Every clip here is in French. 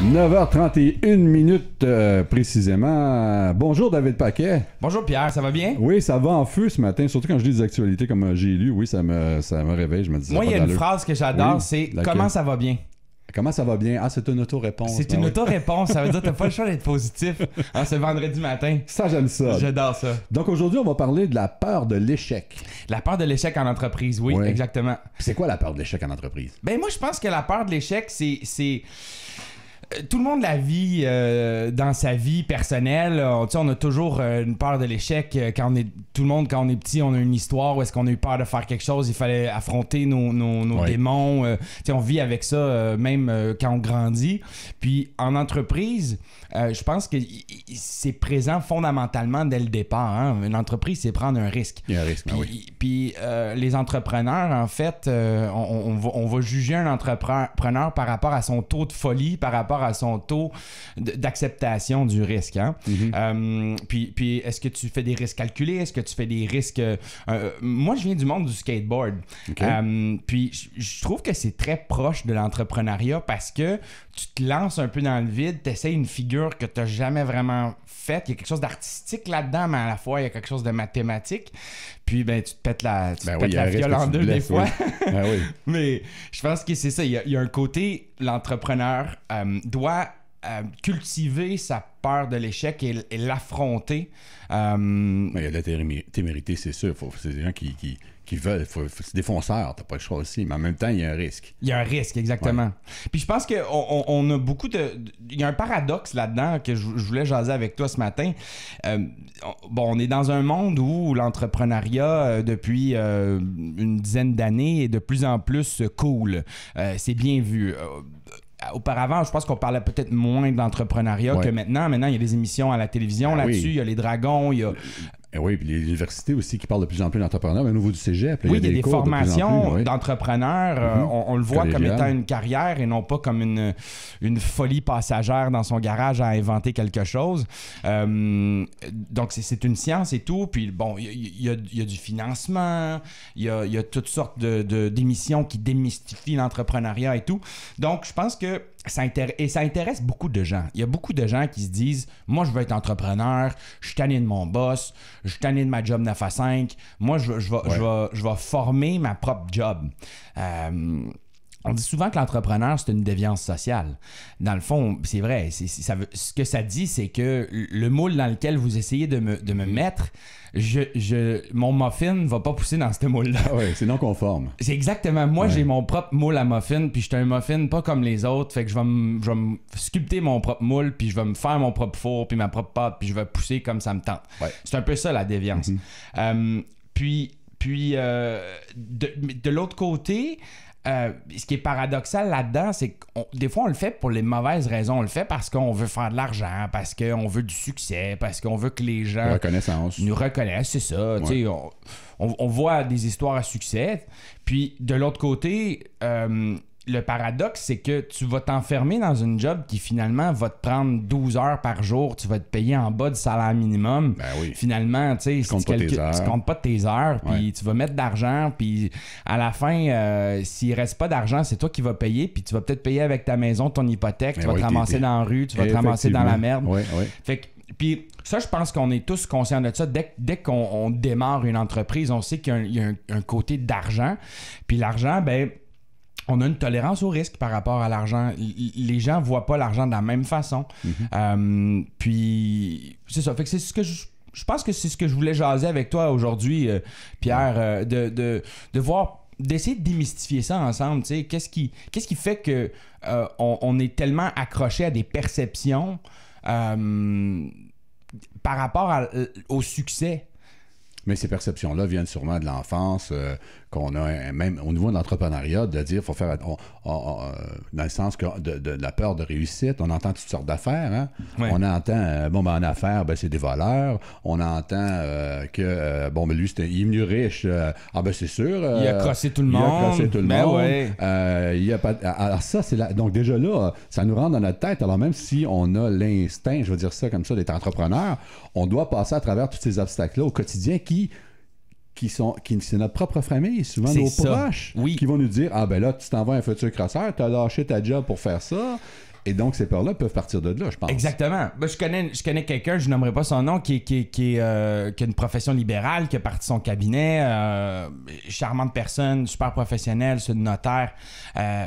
9h31 précisément. Bonjour David Paquet. Bonjour Pierre, ça va bien? Oui, ça va en feu ce matin, surtout quand je lis des actualités comme j'ai lu. Oui, ça me réveille, je me dis. Moi, il y a une phrase que j'adore, oui, c'est laquelle? Comment ça va bien? Comment ça va bien? Ah, c'est une auto-réponse. C'est une auto-réponse, ça veut dire que t'as pas le choix d'être positif. Hein, c'est vendredi matin. Ça, j'aime ça. J'adore ça. Donc aujourd'hui, on va parler de la peur de l'échec. La peur de l'échec en entreprise, oui, Ouais. exactement. Puis c'est quoi la peur de l'échec en entreprise? Ben moi, je pense que la peur de l'échec, c'est tout le monde la vit dans sa vie personnelle. On a toujours une peur de l'échec. Quand on est petit, on a une histoire où est-ce qu'on a eu peur de faire quelque chose. Il fallait affronter nos démons. On vit avec ça même quand on grandit. Puis en entreprise, je pense que c'est présent fondamentalement dès le départ. Hein. Une entreprise, c'est prendre un risque. Il y a un risque, oui. Puis les entrepreneurs, en fait, on va juger un entrepreneur par rapport à son taux de folie, par rapport à son taux d'acceptation du risque. Hein? Mm-hmm. Puis est-ce que tu fais des risques calculés? Est-ce que tu fais des risques... moi, je viens du monde du skateboard. Okay. Puis je trouve que c'est très proche de l'entrepreneuriat parce que tu te lances un peu dans le vide, tu essaies une figure que tu n'as jamais vraiment faite. Il y a quelque chose d'artistique là-dedans, mais à la fois, il y a quelque chose de mathématique. Puis, ben, tu te pètes la fiole en deux des fois. Oui. Ben oui. Mais je pense que c'est ça. Il y a un côté, l'entrepreneur doit cultiver sa peur de l'échec et l'affronter. Mais il y a de la témérité, c'est sûr. C'est des gens qui veulent. C'est des fonceurs, t'as pas le choix aussi. Mais en même temps, il y a un risque. Il y a un risque, exactement. Ouais. Puis je pense qu'on a beaucoup de... Il y a un paradoxe là-dedans que je voulais jaser avec toi ce matin. On est dans un monde où l'entrepreneuriat, depuis une dizaine d'années, est de plus en plus cool. C'est bien vu. Auparavant, je pense qu'on parlait peut-être moins d'entrepreneuriat que maintenant. Maintenant, il y a des émissions à la télévision là-dessus. Oui. Il y a les dragons, il y a... Oui, puis les universités aussi qui parlent de plus en plus d'entrepreneurs, mais au niveau du cégep, oui, il y a des formations de d'entrepreneurs. On le voit comme étant une carrière et non pas comme une folie passagère dans son garage à inventer quelque chose. Donc, c'est une science et tout. Puis, bon, il y a du financement, il y a toutes sortes d'émissions qui démystifient l'entrepreneuriat et tout. Donc, je pense que ça intéresse beaucoup de gens. Il y a beaucoup de gens qui se disent « Moi, je veux être entrepreneur, je suis tanné de mon boss, je suis tanné de ma job 9 à 5. Moi, je vais former ma propre job. » On dit souvent que l'entrepreneur, c'est une déviance sociale. Dans le fond, c'est vrai. Ce que ça dit, c'est que le moule dans lequel vous essayez de me mettre, mon muffin ne va pas pousser dans ce moule-là. Ah oui, c'est non conforme. C'est exactement. Moi, j'ai mon propre moule à muffin, puis je suis un muffin pas comme les autres. Fait que je vais me sculpter mon propre moule, puis je vais me faire mon propre four, puis ma propre pâte, puis je vais pousser comme ça me tente. Ouais. C'est un peu ça, la déviance. Puis de l'autre côté... ce qui est paradoxal là-dedans, c'est que des fois, on le fait pour les mauvaises raisons. On le fait parce qu'on veut faire de l'argent, parce qu'on veut du succès, parce qu'on veut que les gens nous reconnaissent. C'est ça. Ouais. On voit des histoires à succès. Puis, de l'autre côté... le paradoxe, c'est que tu vas t'enfermer dans une job qui finalement va te prendre 12 heures par jour. Tu vas te payer en bas du salaire minimum. Ben oui. Finalement, tu comptes pas tes heures, puis tu vas mettre de l'argent, puis à la fin, s'il reste pas d'argent, c'est toi qui vas payer, puis tu vas peut-être payer avec ta maison, ton hypothèque, tu vas te ramasser dans la rue, tu vas te ramasser dans la merde. Fait que, puis ça, je pense qu'on est tous conscients de ça. Dès qu'on démarre une entreprise, on sait qu'il y a un côté d'argent. Puis l'argent, ben... on a une tolérance au risque par rapport à l'argent. Les gens ne voient pas l'argent de la même façon. Puis, c'est ça. Fait que c'est ce que je pense que c'est ce que je voulais jaser avec toi aujourd'hui, Pierre, de voir, d'essayer de démystifier ça ensemble. Qu'est-ce qui fait que on est tellement accroché à des perceptions par rapport au succès? Mais ces perceptions-là viennent sûrement de l'enfance, qu'on a, même au niveau de l'entrepreneuriat, de dire, faut faire, dans le sens que de la peur de réussite, on entend toutes sortes d'affaires. Hein? Ouais. On entend, en affaires, c'est des voleurs. On entend que, lui, il est venu riche. C'est sûr. Il a crossé tout le monde. Ouais. Il y a pas, alors ça, c'est donc déjà là, ça nous rentre dans notre tête. Alors même si on a l'instinct, je veux dire ça comme ça, d'être entrepreneur, on doit passer à travers tous ces obstacles-là au quotidien qui c'est notre propre famille, souvent nos proches, qui vont nous dire « Ah ben là, tu t'en vas à un futur crosseur, tu as lâché ta job pour faire ça. » Et donc, ces peurs-là peuvent partir de là, je pense. Exactement. Ben, je connais quelqu'un, je nommerai pas son nom, qui a une profession libérale, qui a parti son cabinet. Charmante personne, super professionnelle, c'est une notaire.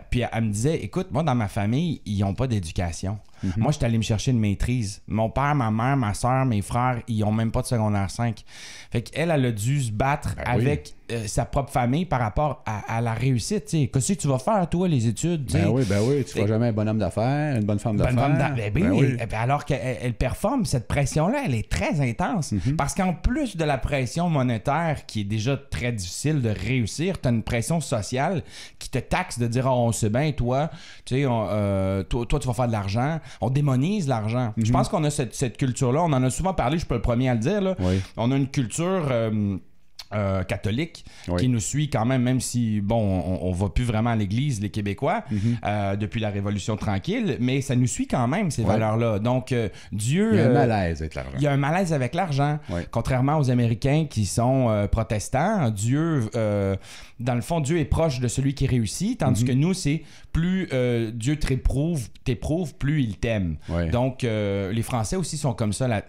Puis elle me disait, écoute, moi, dans ma famille, ils n'ont pas d'éducation. Moi, j'étais allé me chercher une maîtrise. Mon père, ma mère, ma soeur, mes frères, ils ont même pas de secondaire 5. Fait qu'elle, elle a dû se battre avec sa propre famille par rapport à la réussite. T'sais. Qu'est-ce que tu vas faire, toi, les études? Ben oui, tu ne feras jamais un bon homme d'affaires, une bonne femme d'affaires. Oui. Alors qu'elle performe, cette pression-là, elle est très intense. Parce qu'en plus de la pression monétaire, qui est déjà très difficile de réussir, tu as une pression sociale qui te taxe de dire on sait bien, toi, tu vas faire de l'argent. On démonise l'argent. Je pense qu'on a cette culture-là. On en a souvent parlé, je suis pas le premier à le dire. Là. Oui. On a une culture catholique qui nous suit quand même si, bon, on va plus vraiment à l'église, les Québécois, depuis la Révolution tranquille, mais ça nous suit quand même, ces valeurs-là. Donc, Dieu... Il y a un malaise avec l'argent. Il y a un malaise avec l'argent. Contrairement aux Américains qui sont protestants, Dieu... dans le fond, Dieu est proche de celui qui réussit, tandis que nous, c'est plus Dieu t'éprouve, plus il t'aime. Donc, les Français aussi sont comme ça.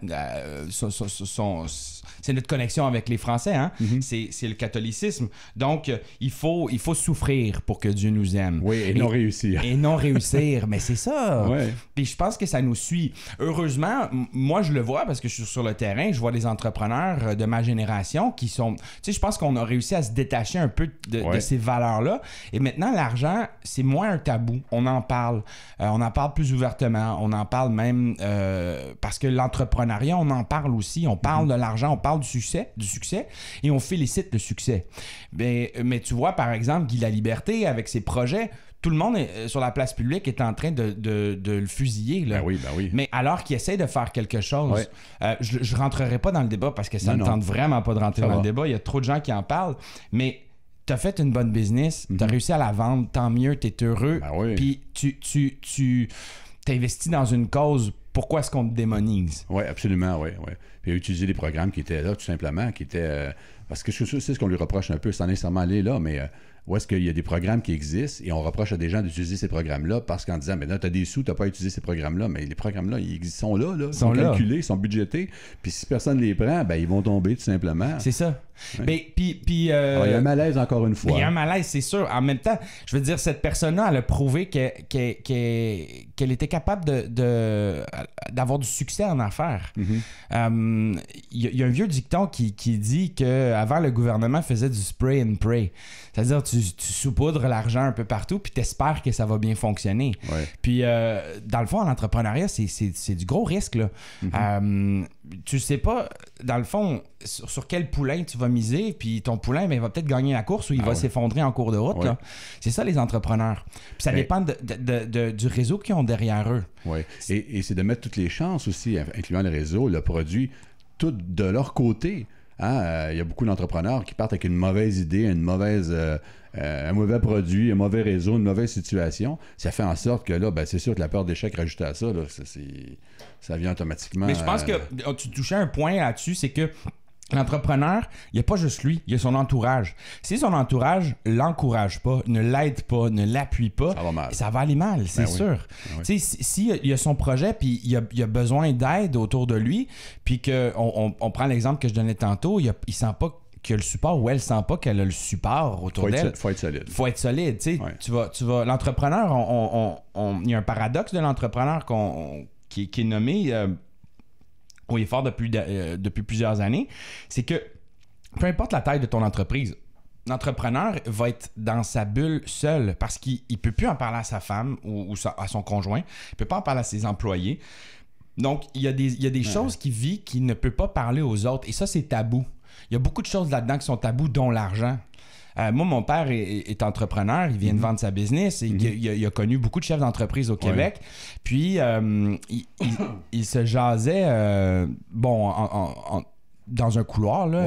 C'est notre connexion avec les Français, hein? C'est le catholicisme. Donc, il faut souffrir pour que Dieu nous aime. Oui, et non réussir. Et non réussir, mais c'est ça. Puis je pense que ça nous suit. Heureusement, moi, je le vois parce que je suis sur le terrain, je vois des entrepreneurs de ma génération qui sont... Tu sais, je pense qu'on a réussi à se détacher un peu de ces valeurs-là. Et maintenant, l'argent, c'est moins un tabou. On en parle. On en parle plus ouvertement. On en parle même parce que l'entrepreneuriat, on en parle aussi. On parle de l'argent, on parle du succès et on félicite le succès. Mais tu vois, par exemple, Guy Laliberté, avec ses projets, tout le monde sur la place publique est en train de le fusiller. Là. Ben oui. Mais alors qu'il essaie de faire quelque chose, je rentrerai pas dans le débat parce que ça ne tente vraiment pas de rentrer dans le débat. Il y a trop de gens qui en parlent. Mais tu as fait une bonne business, tu as réussi à la vendre, tant mieux, tu es heureux. Puis tu t'investis dans une cause. Pourquoi est-ce qu'on te démonise? Oui, absolument, oui. Puis utiliser des programmes qui étaient là, tout simplement, qui étaient... parce que c'est ce qu'on lui reproche un peu, sans nécessairement aller là, mais où est-ce qu'il y a des programmes qui existent et on reproche à des gens d'utiliser ces programmes-là parce qu'en disant, mais là, tu as des sous, tu n'as pas utilisé ces programmes-là, mais les programmes-là, ils sont là, ils sont calculés, ils sont budgétés, puis si personne ne les prend, ben ils vont tomber tout simplement. C'est ça. Mais, alors, il y a un malaise encore une fois. Il y a un malaise, c'est sûr. En même temps, je veux dire, cette personne-là, elle a prouvé qu'elle était capable d'avoir du succès en affaires. Il y a un vieux dicton qui dit qu'avant, le gouvernement faisait du spray and pray. C'est-à-dire, tu saupoudres l'argent un peu partout, puis tu espères que ça va bien fonctionner. Puis, dans le fond, en entrepreneuriat, c'est du gros risque. Là. Tu sais pas, dans le fond, sur quel poulain tu vas miser, puis ton poulain, ben, il va peut-être gagner la course ou il va s'effondrer en cours de route. Là. C'est ça, les entrepreneurs. Puis ça dépend du réseau qu'ils ont derrière eux. Et c'est de mettre toutes les chances aussi, incluant le réseau, le produit, tout de leur côté. Il y a beaucoup d'entrepreneurs qui partent avec une mauvaise idée, un mauvais produit, un mauvais réseau, une mauvaise situation. Ça fait en sorte que là, ben, c'est sûr que la peur d'échec rajoutée à ça, là, ça vient automatiquement. Mais je pense que tu touchais un point là-dessus, c'est que l'entrepreneur, il n'y a pas juste lui, il y a son entourage. Si son entourage ne l'encourage pas, ne l'aide pas, ne l'appuie pas, ça va mal. Ça va aller mal, c'est sûr. S'il y a son projet, puis il y a besoin d'aide autour de lui, puis qu'on prend l'exemple que je donnais tantôt, il ne sent pas qu'il y a le support ou elle ne sent pas qu'elle a le support autour d'elle. Faut être solide. Faut être solide. Tu vas, l'entrepreneur, il y a un paradoxe de l'entrepreneur qui est nommé... où il est fort depuis plusieurs années, c'est que peu importe la taille de ton entreprise, l'entrepreneur va être dans sa bulle seul parce qu'il ne peut plus en parler à sa femme ou à son conjoint, il ne peut pas en parler à ses employés. Donc, il y a des choses qu'il vit qu'il ne peut pas parler aux autres et ça, c'est tabou. Il y a beaucoup de choses là-dedans qui sont tabous, dont l'argent. Moi, mon père est entrepreneur, il vient de vendre sa business et il a connu beaucoup de chefs d'entreprise au Québec. Puis, il se jasait dans un couloir. Là,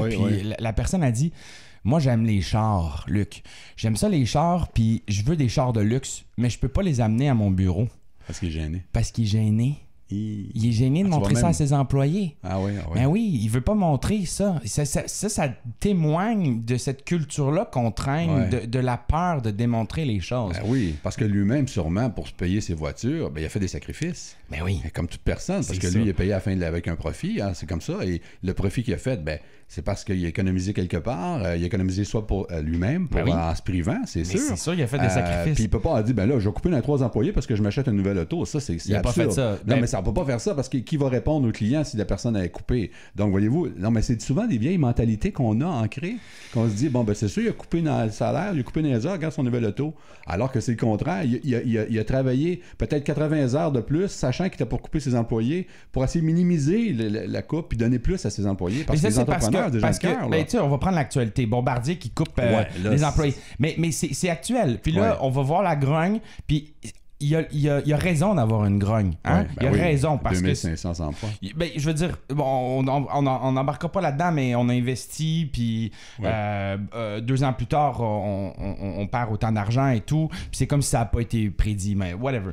la personne a dit « Moi, j'aime les chars, Luc. J'aime ça, les chars, puis je veux des chars de luxe, mais je peux pas les amener à mon bureau. » Parce qu'il est gêné. Parce qu'il est gêné. Il est gêné de montrer ça à ses employés. Ah oui, ah oui. Ben oui, il veut pas montrer ça. Ça témoigne de cette culture-là qu'on traîne, de la peur de démontrer les choses. Ben oui, parce que lui-même, sûrement, pour se payer ses voitures, ben, il a fait des sacrifices. Ben oui. Comme toute personne, parce que lui, il est payé à la fin avec un profit, hein, c'est comme ça. Et le profit qu'il a fait, ben, c'est parce qu'il a économisé quelque part. Il a économisé soit pour lui-même, pour en se privant, c'est sûr. C'est sûr, il a fait des sacrifices. Puis il peut pas dire, ben là, je vais couper dans 3 employés parce que je m'achète une nouvelle auto. Ça, c'est absurde. Il a pas fait ça. Non, mais ça, on peut pas faire ça parce que qui va répondre aux clients si la personne est coupée? Donc, voyez-vous, non, mais c'est souvent des vieilles mentalités qu'on a ancrées, qu'on se dit, bon, ben c'est sûr, il a coupé dans le salaire, il a coupé dans les heures, regarde son nouvelle auto. Alors que c'est le contraire. Il a travaillé peut-être 80 heures de plus, sachant qu'il était pour couper ses employés, pour essayer de minimiser la coupe puis donner plus à ses employés. Parce que les entrepreneurs, des gens de cœur, ben, on va prendre l'actualité. Bombardier qui coupe les employés. Mais c'est actuel. Puis là, on va voir la grogne, puis il y a raison d'avoir une grogne. Hein? Il y a raison. Parce 2500 emplois. Ben, je veux dire, bon, on n'embarquera pas là-dedans, mais on a investi, puis 2 ans plus tard, on perd autant d'argent et tout. Puis c'est comme si ça n'a pas été prédit, mais whatever.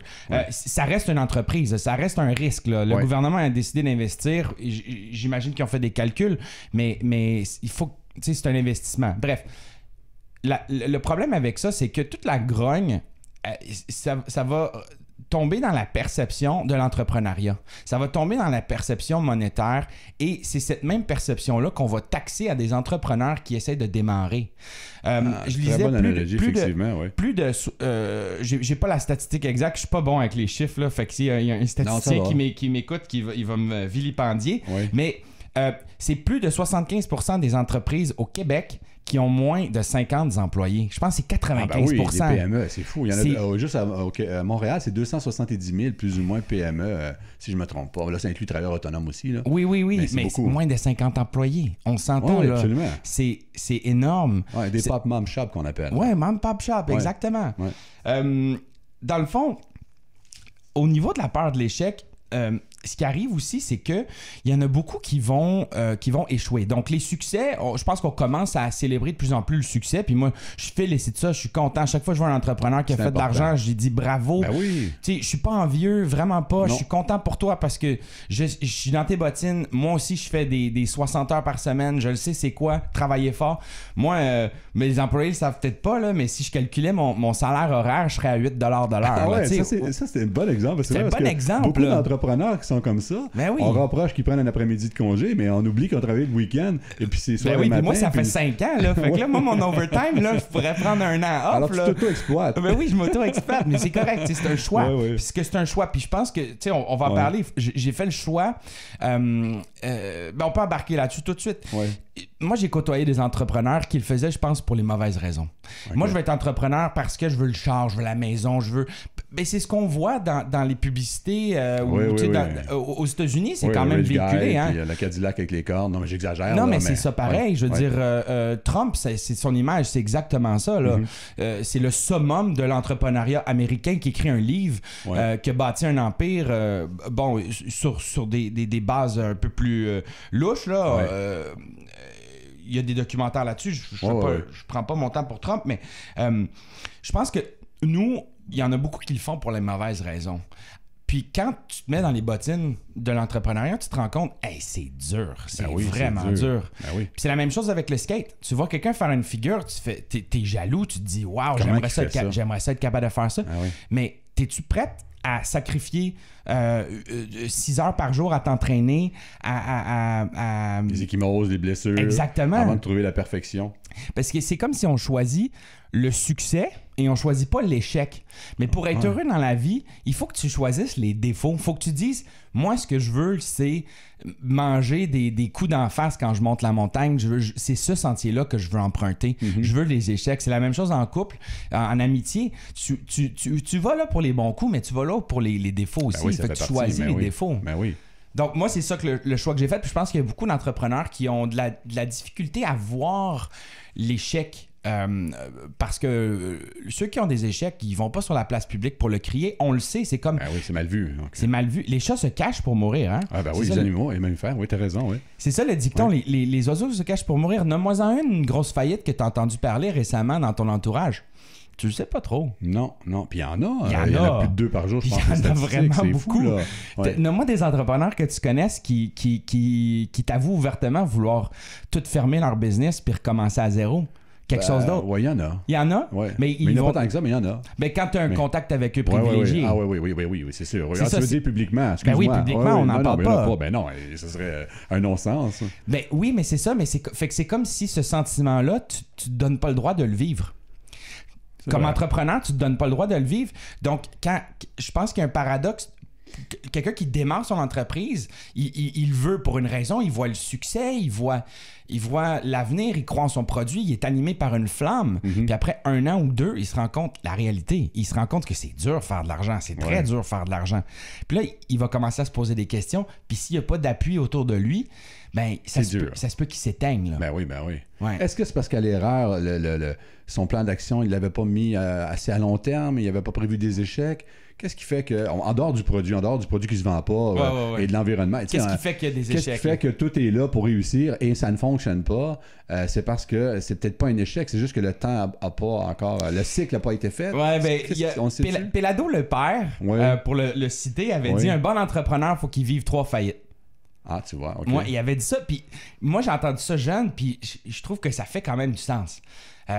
Ça reste une entreprise, ça reste un risque. Là. Le gouvernement a décidé d'investir. J'imagine qu'ils ont fait des calculs, mais il faut... Tu sais, c'est un investissement. Bref, le problème avec ça, c'est que toute la grogne, ça va tomber dans la perception de l'entrepreneuriat. Ça va tomber dans la perception monétaire et c'est cette même perception-là qu'on va taxer à des entrepreneurs qui essaient de démarrer. Je lisais plus de j'ai pas la statistique exacte, je suis pas bon avec les chiffres, là, fait que s'il y a un statisticien qui m'écoute, il va me vilipendier, mais c'est plus de 75% des entreprises au Québec qui ont moins de 50 employés. Je pense que c'est 95%. Ah ben oui, des PME, c'est fou. Il y en a juste à Montréal, c'est 270 000 plus ou moins PME, si je ne me trompe pas. Là, ça inclut travailleurs autonomes aussi. Là. Oui, mais c'est moins de 50 employés. On s'entend, là. Absolument. C'est énorme. Ouais, des pop mom shop qu'on appelle. Oui, mom pop shop, exactement. Ouais. Dans le fond, au niveau de la peur de l'échec, ce qui arrive aussi, c'est que il y en a beaucoup qui vont échouer. Donc, les succès, je pense qu'on commence à célébrer de plus en plus le succès. Puis moi, je félicite ça, je suis content. Chaque fois que je vois un entrepreneur qui a fait de l'argent, j'ai dit bravo. Ben oui. Tu sais, je suis pas envieux, vraiment pas. Je suis content pour toi parce que je suis dans tes bottines. Moi aussi, je fais des 60 heures par semaine. Je le sais, c'est quoi, travailler fort. Moi, mais les employés le savent peut-être pas, là, mais si je calculais mon salaire horaire, je serais à 8$ de l'heure. Ah ouais, ça, c'est un bon exemple. C'est un bon exemple. Beaucoup d'entrepreneurs qui sont comme ça. Ben oui. On reproche qu'ils prennent un après-midi de congé, mais on oublie qu'on travaille le week-end et puis c'est soir le matin. Moi, ça fait 5 ans. Là. Fait que là, moi, mon overtime, là, je pourrais prendre un an off. Alors tu t'auto-exploites. Ben oui, je m'auto-exploite, mais c'est correct. C'est un choix. Puisque c'est un choix. Puis je pense que, tu sais, on va en parler. J'ai fait le choix. On peut embarquer là-dessus tout de suite. Moi, j'ai côtoyé des entrepreneurs qui le faisaient, je pense, pour les mauvaises raisons. Moi, je veux être entrepreneur parce que je veux le char, je veux la maison, je veux... Mais c'est ce qu'on voit dans les publicités aux États-Unis, c'est quand même véhiculé. Hein? Puis la Cadillac avec les cornes, non mais j'exagère. Non, mais c'est ça pareil. Je veux dire, Trump, c'est son image, c'est exactement ça. Là. C'est le summum de l'entrepreneuriat américain qui écrit un livre, qui a bâti un empire sur des bases un peu plus louches. Là. Il y a des documentaires là-dessus. Je prends pas mon temps pour Trump, mais je pense que nous, il y en a beaucoup qui le font pour les mauvaises raisons. Puis quand tu te mets dans les bottines de l'entrepreneuriat, tu te rends compte, c'est dur, c'est vraiment dur. Puis c'est la même chose avec le skate. Tu vois quelqu'un faire une figure, t'es jaloux, tu te dis, waouh, j'aimerais ça être capable de faire ça. Mais es-tu prête à sacrifier 6 heures par jour à t'entraîner, les échymoses, les blessures. Exactement. Avant de trouver la perfection. Parce que c'est comme si on choisit le succès et on choisit pas l'échec. Mais pour être heureux dans la vie, il faut que tu choisisses les défauts. Il faut que tu dises, moi, ce que je veux, c'est manger des coups d'en face quand je monte la montagne. C'est ce sentier-là que je veux emprunter. Je veux les échecs. C'est la même chose en couple, en amitié. Tu vas là pour les bons coups, mais tu vas là pour les défauts aussi. Fait que tu choisis les défauts. Ben oui. Donc, moi, c'est ça que le choix que j'ai fait. Puis je pense qu'il y a beaucoup d'entrepreneurs qui ont de la difficulté à voir l'échec. Parce que ceux qui ont des échecs, ils vont pas sur la place publique pour le crier. On le sait, c'est comme... Ah oui, c'est mal vu. Okay. C'est mal vu. Les chats se cachent pour mourir, hein? Ah ben oui, les animaux, et mammifères, oui, t'as raison, oui. C'est ça le dicton, les oiseaux se cachent pour mourir. Nomme-moi-en une grosse faillite que t'as entendu parler récemment dans ton entourage. Tu le sais pas trop. Non. Puis il y en a. Il y en a plus de 2 par jour, je pense. Il y en a vraiment c'est beaucoup. Fou, ouais. Nomme-moi des entrepreneurs que tu connaisses qui t'avouent ouvertement vouloir tout fermer leur business puis recommencer à zéro. Quelque chose d'autre. Oui, il y en a. Il y en a? Ouais. Mais il n'y en a pas tant que ça, mais il y en a. Ben, quand tu as un contact avec eux privilégié. Ah oui, c'est sûr. C'est ça, tu veux dire publiquement, ben oui, publiquement, on n'en parle pas. Ben non, ce serait un non-sens. Ben oui, mais c'est ça. Mais fait que c'est comme si ce sentiment-là, tu te donnes pas le droit de le vivre. Comme entrepreneur, tu te donnes pas le droit de le vivre. Donc, je pense qu'il y a un paradoxe. Quelqu'un qui démarre son entreprise, il veut pour une raison, il voit le succès, il voit l'avenir, il croit en son produit, il est animé par une flamme. Puis après 1 an ou 2, il se rend compte la réalité. Il se rend compte que c'est dur de faire de l'argent, c'est très dur de faire de l'argent. Puis là, il va commencer à se poser des questions. Puis s'il n'y a pas d'appui autour de lui, ben ça se peut qu'il s'éteigne. Là. Ben oui. Ouais. Est-ce que c'est parce qu'à l'erreur, son plan d'action, il ne l'avait pas mis assez à long terme, il n'avait pas prévu des échecs? Qu'est-ce qui fait que, en dehors du produit qui ne se vend pas et de l'environnement, qu'est-ce qui fait qu'il y a des échecs? Qu'est-ce qui fait que tout est là pour réussir et ça ne fonctionne pas? C'est parce que c'est peut-être pas un échec, c'est juste que le temps n'a pas encore, le cycle n'a pas été fait. Ouais, ben, Pelado, le père, pour le citer, avait dit un bon entrepreneur, il faut qu'il vive 3 faillites. Ah, tu vois, OK. Moi, il avait dit ça, puis moi, j'ai entendu ça jeune, puis je trouve que ça fait quand même du sens.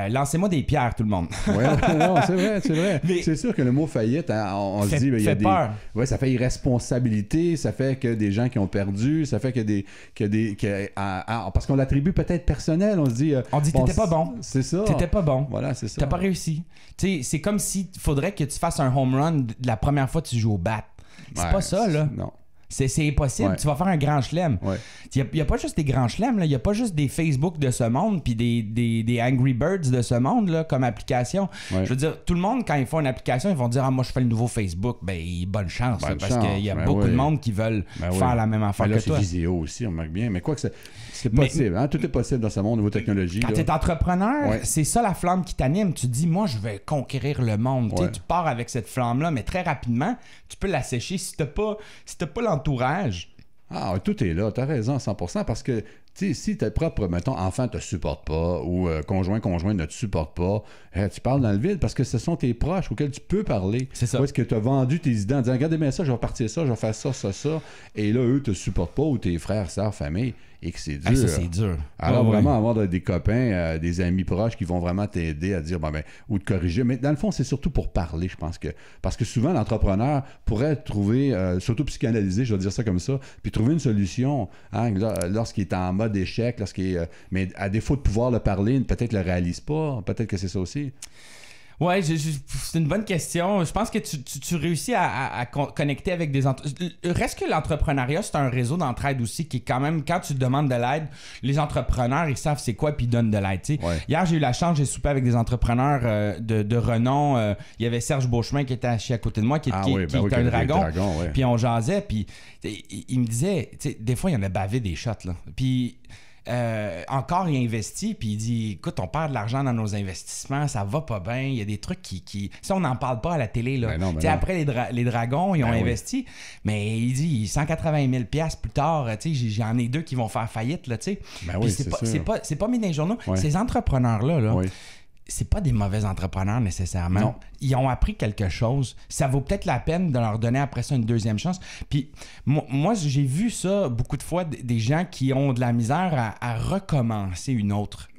Lancez-moi des pierres, tout le monde. Oui, non, c'est vrai. Mais c'est sûr que le mot faillite, on se dit, il y a des peur. Ouais, ça fait irresponsabilité, ça fait que des gens qui ont perdu, ça fait parce qu'on l'attribue peut-être personnel, on se dit... on dit t'étais pas bon. C'est ça. T'étais pas bon. Voilà, c'est ça. T'as pas réussi. Tu sais, c'est comme s'il faudrait que tu fasses un home run de la première fois que tu joues au bat. C'est pas ça, là. Non. C'est impossible. Ouais. Tu vas faire un grand chelem. Il n'y a pas juste des grands chelems. Il n'y a pas juste des Facebook de ce monde puis des Angry Birds de ce monde là, comme application. Je veux dire, tout le monde, quand ils font une application, ils vont dire « Ah, moi, je fais le nouveau Facebook. » Ben, bonne chance. Parce qu'il y a beaucoup de monde qui veulent faire la même affaire que toi. C'est vidéo aussi, on remarque bien. Mais quoi que c'est possible. Hein? Tout est possible dans ce monde, niveau technologie. Quand tu es entrepreneur, c'est ça la flamme qui t'anime. Tu te dis « Moi, je vais conquérir le monde. » Tu pars avec cette flamme-là, mais très rapidement, tu peux l'assécher si tu n'as pas l'entourage. Ah, tout est là, t'as raison à 100%, parce que si tes propres, mettons, enfants te supportent pas ou conjoint ne te supporte pas, tu parles dans le vide parce que ce sont tes proches auxquels tu peux parler. C'est ça. Ou est-ce que tu as vendu tes idées en disant « Regardez bien ça, je vais partir ça, je vais faire ça, et là, eux te supportent pas, ou tes frères, sœurs, famille, et que c'est dur. Ça, c'est dur. Alors, vraiment, avoir des copains, des amis proches qui vont vraiment t'aider à dire, ou te corriger. Mais dans le fond, c'est surtout pour parler, je pense que. Parce que souvent, l'entrepreneur pourrait trouver, surtout psychanalyser, je vais dire ça comme ça, puis trouver une solution lorsqu'il est en mode échec, mais à défaut de pouvoir le parler, peut-être le réalise pas. Peut-être que c'est ça aussi. Ouais, c'est une bonne question. Je pense que tu réussis à connecter avec des entreprises. Reste que l'entrepreneuriat, c'est un réseau d'entraide aussi qui est quand même, quand tu demandes de l'aide, les entrepreneurs, ils savent c'est quoi puis ils donnent de l'aide. Hier, j'ai eu la chance, j'ai soupé avec des entrepreneurs de renom. Il y avait Serge Beauchemin qui était assis à côté de moi, qui est un dragon. Puis on jasait, puis il me disait, des fois, il y en a bavé des shots. Là. Puis... encore il investit puis il dit écoute, on perd de l'argent dans nos investissements, ça va pas bien, il y a des trucs qui ça on n'en parle pas à la télé là. Après les dragons ils ont investi, mais il dit 180 000 $ plus tard, j'en ai 2 qui vont faire faillite là, c'est pas mis dans les journaux. Ces entrepreneurs là c'est pas des mauvais entrepreneurs nécessairement. Non. Ils ont appris quelque chose. Ça vaut peut-être la peine de leur donner après ça une deuxième chance. Puis moi j'ai vu ça beaucoup de fois, des gens qui ont de la misère à recommencer une autre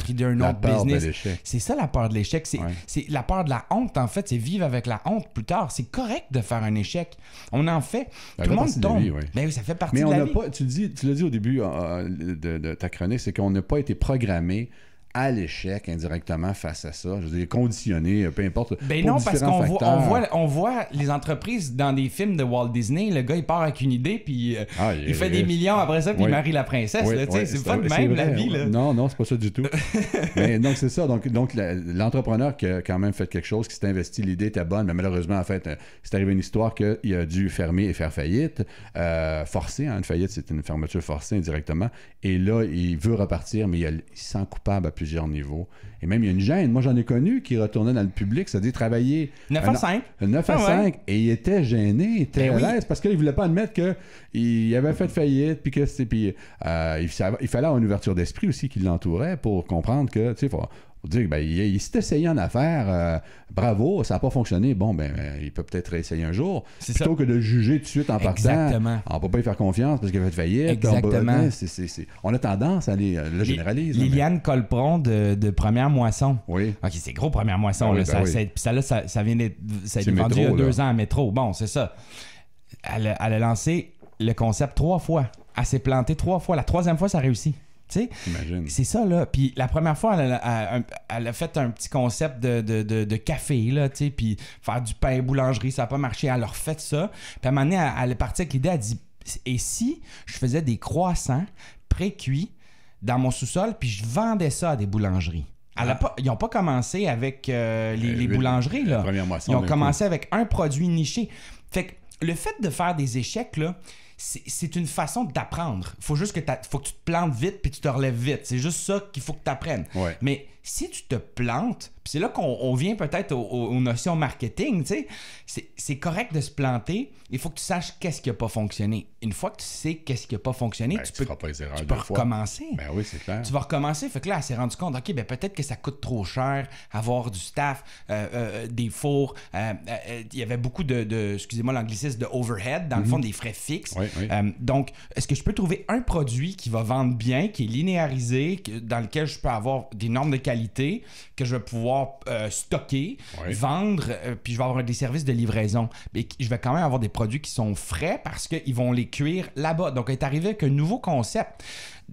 idée, un autre business. C'est ça la peur de l'échec. C'est la peur de la honte, en fait. C'est vivre avec la honte plus tard. C'est correct de faire un échec. On en fait. Tout le monde tombe. Ben oui, ça fait partie de la vie. Tu l'as dit au début de ta chronique, c'est qu'on n'a pas été programmé à l'échec indirectement face à ça. Je veux dire, conditionné, peu importe. Ben non, parce qu'on voit les entreprises dans des films de Walt Disney, le gars il part avec une idée, puis il fait des millions après ça, puis il marie la princesse. C'est pas de même la vie. Là. Non, c'est pas ça du tout. Mais donc c'est ça. Donc l'entrepreneur qui a quand même fait quelque chose, qui s'est investi, l'idée était bonne, mais malheureusement, en fait, c'est arrivé une histoire qu'il a dû fermer et faire faillite. Forcé, une faillite, c'est une fermeture forcée indirectement. Et là, il veut repartir, mais il se sent coupable à plusieurs niveaux. Et même, il y a une gêne. Moi, j'en ai connu qui retournait dans le public, c'est-à-dire travailler 9 à 5. 9 à 5. Et il était gêné, il était à l'aise parce qu'il ne voulait pas admettre qu'il avait fait faillite. Puis il fallait avoir une ouverture d'esprit aussi qui l'entourait pour comprendre que, Faut dire, ben, il s'est essayé en affaires, bravo, ça n'a pas fonctionné. Bon, ben, il peut peut-être essayer un jour. Plutôt que de le juger tout de suite en partant. On ne peut pas y faire confiance parce qu'il a fait faillite. Exactement. On a tendance à le généraliser. Liliane Colpron de Première Moisson. Oui. OK, c'est gros, Première Moisson. Ah, là, oui, ça vient d'être vendu il y a 2 ans à Métro. Bon, c'est ça. Elle a lancé le concept 3 fois. Elle s'est plantée 3 fois. La 3e fois, ça a réussi. C'est ça, là. Puis la première fois, elle a fait un petit concept de café, là, tu sais, puis faire du pain boulangerie, ça n'a pas marché. Elle a refait ça. Puis à un moment donné, elle est partie avec l'idée, elle dit, et si je faisais des croissants pré-cuits dans mon sous-sol, puis je vendais ça à des boulangeries? Ils n'ont pas commencé avec les boulangeries, là. Ils ont commencé avec un produit niché. Fait que le fait de faire des échecs, là, c'est une façon d'apprendre. Faut juste que faut que tu te plantes vite puis tu te relèves vite. C'est juste ça qu'il faut que tu apprennes. Ouais. Mais si tu te plantes, puis c'est là qu'on vient peut-être aux notions marketing, tu sais, c'est correct de se planter. Il faut que tu saches qu'est-ce qui n'a pas fonctionné. Une fois que tu sais qu'est-ce qui n'a pas fonctionné, tu peux recommencer. Ben oui, c'est clair. Tu vas recommencer. Fait que là, elle s'est rendue compte, OK, ben peut-être que ça coûte trop cher avoir du staff, des fours. Il y avait beaucoup excusez-moi l'anglicisme, de overhead, dans le fond, des frais fixes. Oui. Donc, est-ce que je peux trouver un produit qui va vendre bien, qui est linéarisé, dans lequel je peux avoir des normes de qualité, que je vais pouvoir stocker, vendre, puis je vais avoir des services de livraison. Mais je vais quand même avoir des produits qui sont frais parce qu'ils vont les cuire là-bas. Donc, elle est arrivé avec un nouveau concept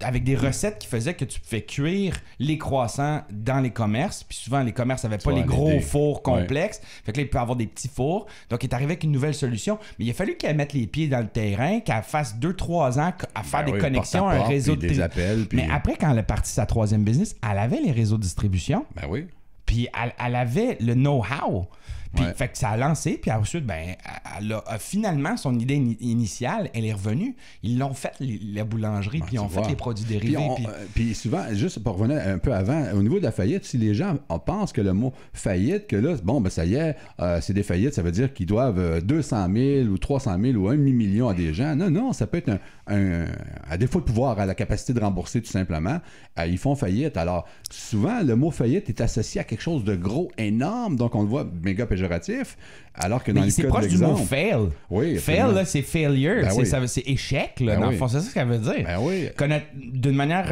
avec des recettes qui faisaient que tu pouvais cuire les croissants dans les commerces. Puis souvent, les commerces n'avaient pas les gros fours complexes. Fait que là, il peut avoir des petits fours. Donc, elle est arrivé avec une nouvelle solution. Mais il a fallu qu'elle mette les pieds dans le terrain, qu'elle fasse 2-3 ans à faire des connexions, un réseau de des appels. Mais après, quand elle est partie sa 3e business, elle avait les réseaux de distribution. Ben oui. Puis elle avait le know-how. Puis fait que ça a lancé, puis ensuite, ben, elle a finalement, son idée initiale, elle est revenue. Ils l'ont fait, la boulangerie, puis ils ont fait les produits dérivés. Puis souvent, juste pour revenir un peu avant, au niveau de la faillite, si les gens pensent que le mot faillite, que là, bon, ben ça y est, c'est des faillites, ça veut dire qu'ils doivent 200 000 ou 300 000 ou 1 million à des gens. Non, ça peut être à défaut de pouvoir, à la capacité de rembourser tout simplement, ils font faillite. Alors, souvent, le mot faillite est associé à quelque chose de gros, énorme, donc on le voit méga péjoratif, alors que dans le cas de l'exemple... c'est proche du mot fail. Oui, fail, là, c'est failure, c'est échec, là, dans le fond, c'est ça ce que ça veut dire. Ben oui. D'une manière,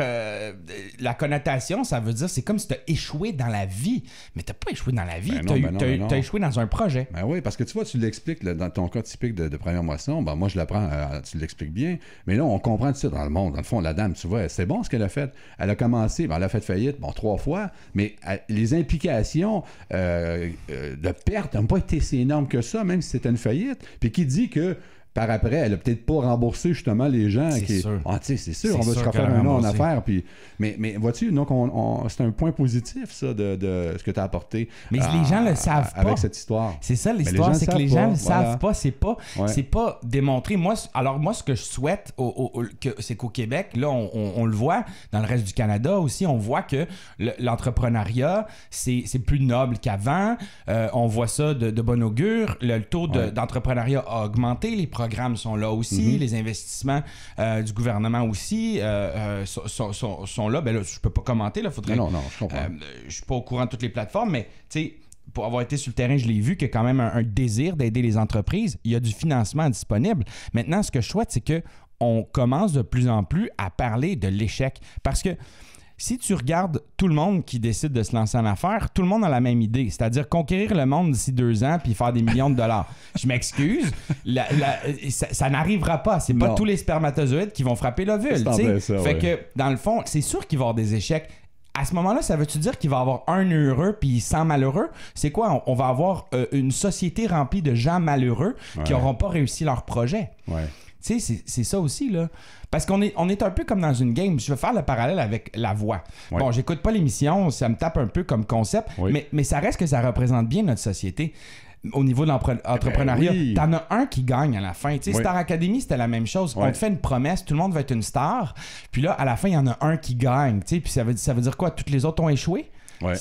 la connotation, ça veut dire, c'est comme si tu as échoué dans la vie, mais tu n'as pas échoué dans la vie, tu as échoué dans un projet. Ben oui, parce que tu vois, tu l'expliques, là, dans ton cas typique de Première Moisson, ben moi je l'apprends, tu l'expliques bien, mais là, on comprend tout ça dans le monde. Dans le fond, la dame, tu vois, c'est bon ce qu'elle a fait. Elle a commencé, ben, elle a fait faillite, 3 fois, mais les implications de perte n'ont pas été si énormes que ça, même si c'était une faillite. Puis qui dit que par après, elle a peut-être pas remboursé justement les gens. C'est sûr. C'est sûr, on va se refaire un an en affaires. Puis... Mais vois-tu, donc c'est un point positif, ça, de ce que tu as apporté. Mais les gens le savent pas. Avec cette histoire. C'est ça l'histoire, c'est que les gens ne le savent pas. C'est pas démontré. Moi, ce que je souhaite, c'est qu'au Québec, là, on le voit, dans le reste du Canada aussi, on voit que l'entrepreneuriat, c'est plus noble qu'avant. On voit ça de bon augure. Le taux d'entrepreneuriat a augmenté. Les programmes sont là aussi. Les investissements du gouvernement aussi sont là. Ben là, je peux pas commenter. Là, faudrait, non, je comprends. Je suis pas au courant de toutes les plateformes, mais tu sais, pour avoir été sur le terrain, je l'ai vu qu'il y a quand même un désir d'aider les entreprises. Il y a du financement disponible. Maintenant, ce que je souhaite, c'est qu'on commence de plus en plus à parler de l'échec. Parce que si tu regardes tout le monde qui décide de se lancer en affaires, tout le monde a la même idée, c'est-à-dire conquérir le monde d'ici 2 ans puis faire des millions de dollars. Je m'excuse, ça n'arrivera pas. C'est pas tous les spermatozoïdes qui vont frapper l'ovule. Fait que, dans le fond, c'est sûr qu'il va y avoir des échecs. À ce moment-là, ça veut-tu dire qu'il va y avoir un heureux puis 100 malheureux? C'est quoi? On va avoir une société remplie de gens malheureux qui n'auront pas réussi leur projet. Ouais. Tu sais, c'est ça aussi, là. Parce qu'on est un peu comme dans une game. Je vais faire le parallèle avec la voix. Ouais. Bon, j'écoute pas l'émission, ça me tape un peu comme concept, mais ça reste que ça représente bien notre société. Au niveau de l'entrepreneuriat, t'en as un qui gagne à la fin. Tu sais, Star Academy, c'était la même chose. On te fait une promesse, tout le monde veut être une star. Puis là, à la fin, il y en a un qui gagne. Tu sais, puis ça veut dire quoi? Toutes les autres ont échoué? Ouais.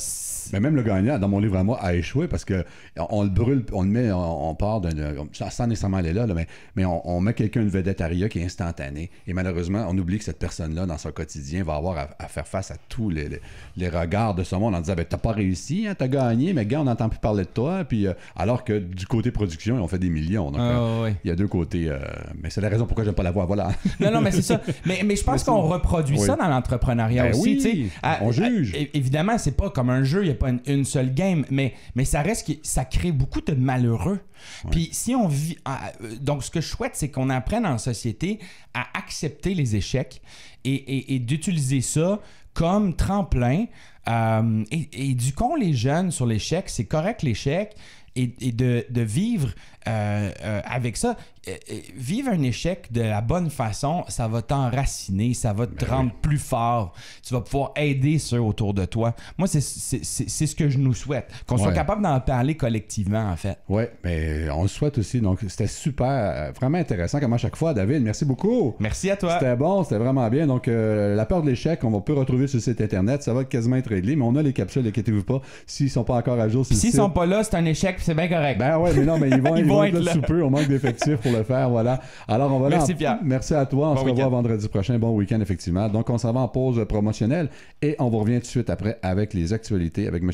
Mais même le gagnant, dans mon livre à moi, a échoué parce que on le brûle, on le met, on part sans nécessairement aller là, mais on met quelqu'un, une vedette aria qui est instantanée. Et malheureusement, on oublie que cette personne-là, dans son quotidien, va avoir à faire face à tous les regards de ce monde en disant t'as pas réussi, hein, t'as gagné, mais gars, on n'entend plus parler de toi. Puis, alors que du côté production, on fait des millions. Donc, il y a deux côtés. Mais c'est la raison pourquoi j'aime pas la voix. Voilà. Non, mais c'est ça. Mais je pense qu'on reproduit ça dans l'entrepreneuriat aussi. Oui, on juge. Évidemment, c'est pas comme un jeu, il n'y a pas une seule game, mais ça reste que ça crée beaucoup de malheureux. Puis si on vit... donc, ce que je souhaite, c'est qu'on apprenne en société à accepter les échecs et d'utiliser ça comme tremplin. Et éduquons les jeunes sur l'échec. C'est correct l'échec. Et de vivre avec ça. Vivre un échec de la bonne façon, ça va t'enraciner, ça va te rendre plus fort. Tu vas pouvoir aider ceux autour de toi. Moi, c'est ce que je nous souhaite. Qu'on soit capable d'en parler collectivement, en fait. Oui, mais on le souhaite aussi. Donc, c'était super, vraiment intéressant comme à chaque fois, David. Merci beaucoup. Merci à toi. C'était bon, c'était vraiment bien. Donc, la peur de l'échec, on peut retrouver sur le site Internet. Ça va quasiment être réglé, mais on a les capsules, inquiétez-vous pas. S'ils ne sont pas encore à jour sur le site. S'ils ne sont pas là, c'est un échec, c'est bien correct. Ben ouais, mais non, mais ils vont être là sous peu. On manque d'effectifs pour le faire, voilà. Alors, on va Merci, Pierre. Merci à toi. On se revoit vendredi prochain. Bon week-end, effectivement. Donc, on s'en va en pause promotionnelle et on vous revient tout de suite après avec les actualités avec M.